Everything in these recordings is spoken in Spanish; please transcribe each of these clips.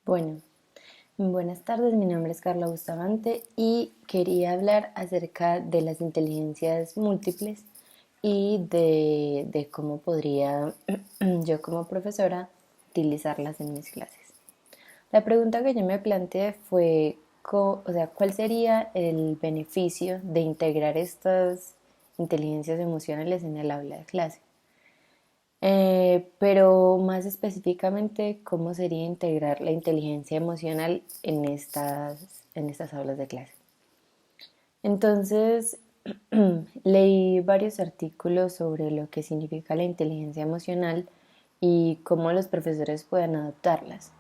Bueno, buenas tardes, mi nombre es Carla Bustamante y quería hablar acerca de las inteligencias múltiples y de cómo podría yo como profesora utilizarlas en mis clases. La pregunta que yo me planteé fue, ¿cuál sería el beneficio de integrar estas inteligencias emocionales en el aula de clase? Pero más específicamente, ¿cómo sería integrar la inteligencia emocional en estas aulas de clase? Entonces, leí varios artículos sobre lo que significa la inteligencia emocional y cómo los profesores pueden adoptarlas.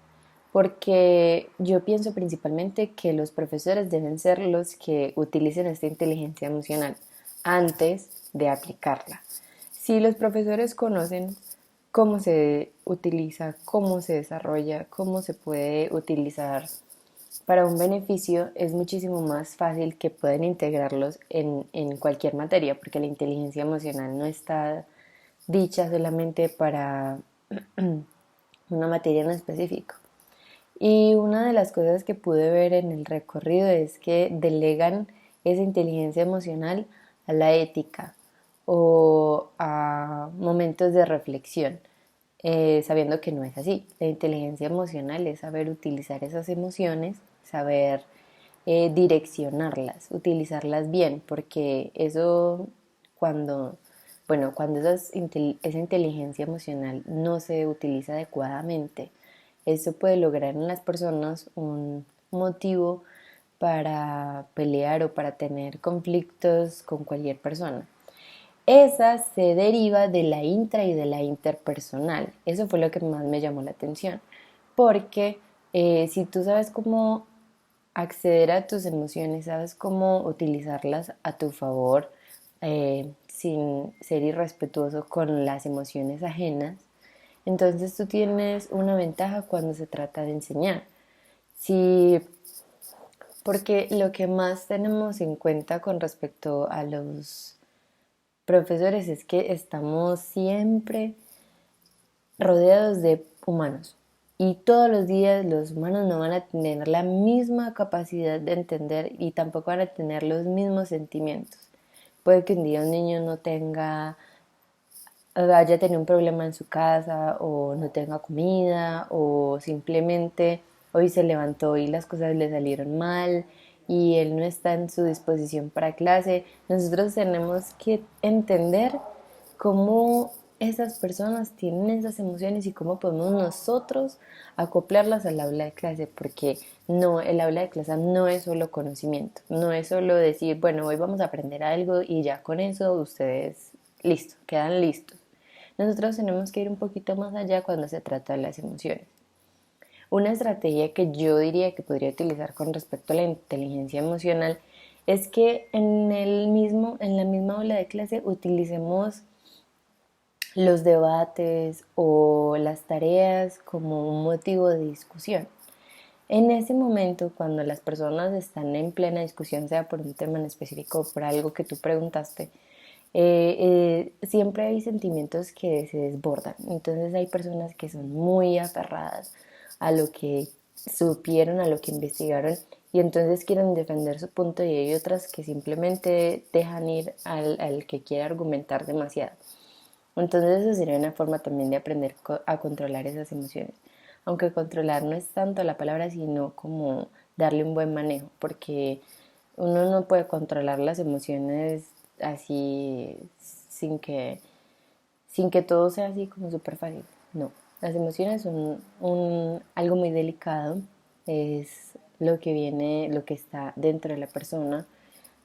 Porque yo pienso principalmente que los profesores deben ser los que utilicen esta inteligencia emocional antes de aplicarla. Si los profesores conocen cómo se utiliza, cómo se desarrolla, cómo se puede utilizar para un beneficio, es muchísimo más fácil que puedan integrarlos en cualquier materia, porque la inteligencia emocional no está dicha solamente para una materia en específico. Y una de las cosas que pude ver en el recorrido es que delegan esa inteligencia emocional a la ética o a momentos de reflexión, sabiendo que no es así. La inteligencia emocional es saber utilizar esas emociones, saber direccionarlas, utilizarlas bien, porque eso cuando, cuando esa inteligencia emocional no se utiliza adecuadamente, eso puede lograr en las personas un motivo para pelear o para tener conflictos con cualquier persona. Esa se deriva de la intra y de la interpersonal. Eso fue lo que más me llamó la atención. Porque si tú sabes cómo acceder a tus emociones, sabes cómo utilizarlas a tu favor, sin ser irrespetuoso con las emociones ajenas, entonces tú tienes una ventaja cuando se trata de enseñar. Si, porque lo que más tenemos en cuenta con respecto a los profesores es que estamos siempre rodeados de humanos. Y todos los días los humanos no van a tener la misma capacidad de entender y tampoco van a tener los mismos sentimientos. Puede que un día un niño no tenga, haya tenido un problema en su casa o no tenga comida o simplemente hoy se levantó y las cosas le salieron mal y él no está en su disposición para clase. Nosotros tenemos que entender cómo esas personas tienen esas emociones y cómo podemos nosotros acoplarlas al aula de clase, porque no, el aula de clase no es solo conocimiento, no es solo decir, bueno, hoy vamos a aprender algo y ya con eso ustedes, listo, quedan listos. Nosotros tenemos que ir un poquito más allá cuando se trata de las emociones. Una estrategia que yo diría que podría utilizar con respecto a la inteligencia emocional es que en la misma aula de clase utilicemos los debates o las tareas como un motivo de discusión. En ese momento, cuando las personas están en plena discusión, sea por un tema en específico o por algo que tú preguntaste, siempre hay sentimientos que se desbordan. Entonces hay personas que son muy aferradas a lo que supieron, a lo que investigaron y entonces quieren defender su punto y hay otras que simplemente dejan ir al que quiere argumentar demasiado. Entonces eso sería una forma también de aprender a controlar esas emociones. Aunque controlar no es tanto la palabra, sino como darle un buen manejo, porque uno no puede controlar las emociones así sin que todo sea así como súper fácil. No, las emociones son algo muy delicado, es lo que viene, lo que está dentro de la persona,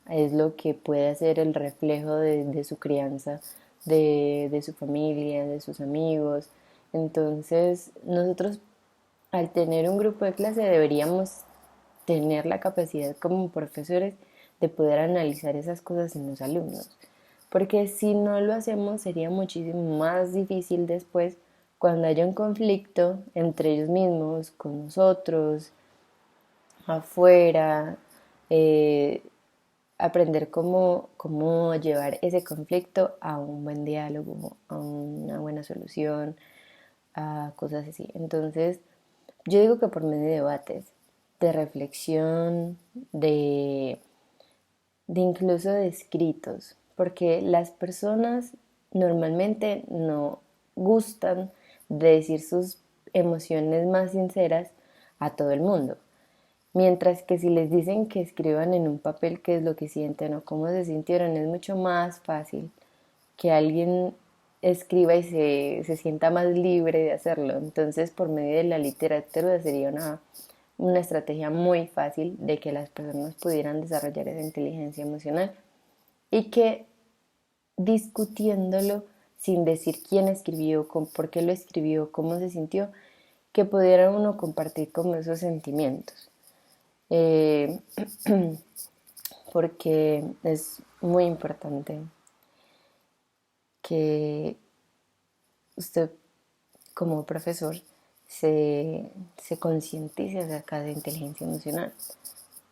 es lo que puede hacer el reflejo de su crianza, de su familia, de sus amigos. Entonces, nosotros al tener un grupo de clase deberíamos tener la capacidad como profesores de poder analizar esas cosas en los alumnos. Porque si no lo hacemos sería muchísimo más difícil después cuando haya un conflicto entre ellos mismos, con nosotros, afuera, eh, aprender cómo llevar ese conflicto a un buen diálogo, a una buena solución, a cosas así. Entonces, yo digo que por medio de debates, de reflexión, de incluso de escritos, porque las personas normalmente no gustan de decir sus emociones más sinceras a todo el mundo. Mientras que si les dicen que escriban en un papel qué es lo que sienten o cómo se sintieron, es mucho más fácil que alguien escriba y se sienta más libre de hacerlo. Entonces, por medio de la literatura sería una estrategia muy fácil de que las personas pudieran desarrollar esa inteligencia emocional y que discutiéndolo sin decir quién escribió, por qué lo escribió, cómo se sintió, que pudiera uno compartir como esos sentimientos. Eh, porque es muy importante que usted como profesor se concientice acerca de inteligencia emocional,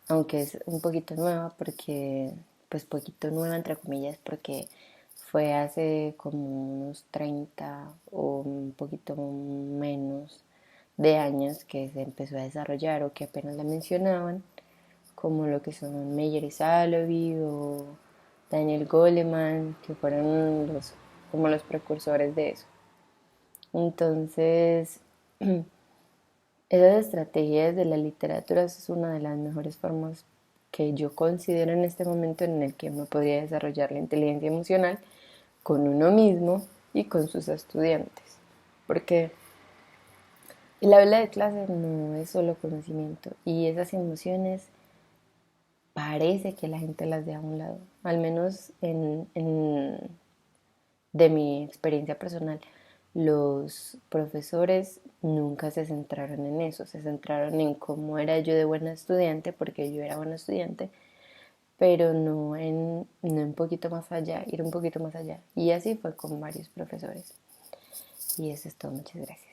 aunque es un poquito nueva porque, pues poquito nueva entre comillas, porque fue hace como unos 30 o un poquito menos de años que se empezó a desarrollar o que apenas la mencionaban, como lo que son Meyer y Salovey o Daniel Goleman, que fueron como los precursores de eso. Entonces, esas estrategias de la literatura es una de las mejores formas que yo considero en este momento en el que uno podría desarrollar la inteligencia emocional con uno mismo y con sus estudiantes. Porque el aula de clase no es solo conocimiento y esas emociones parece que la gente las deja a un lado, al menos de mi experiencia personal. Los profesores nunca se centraron en eso, se centraron en cómo era yo de buena estudiante, porque yo era buena estudiante, pero no un poquito más allá, ir un poquito más allá. Y así fue con varios profesores. Y eso es todo, muchas gracias.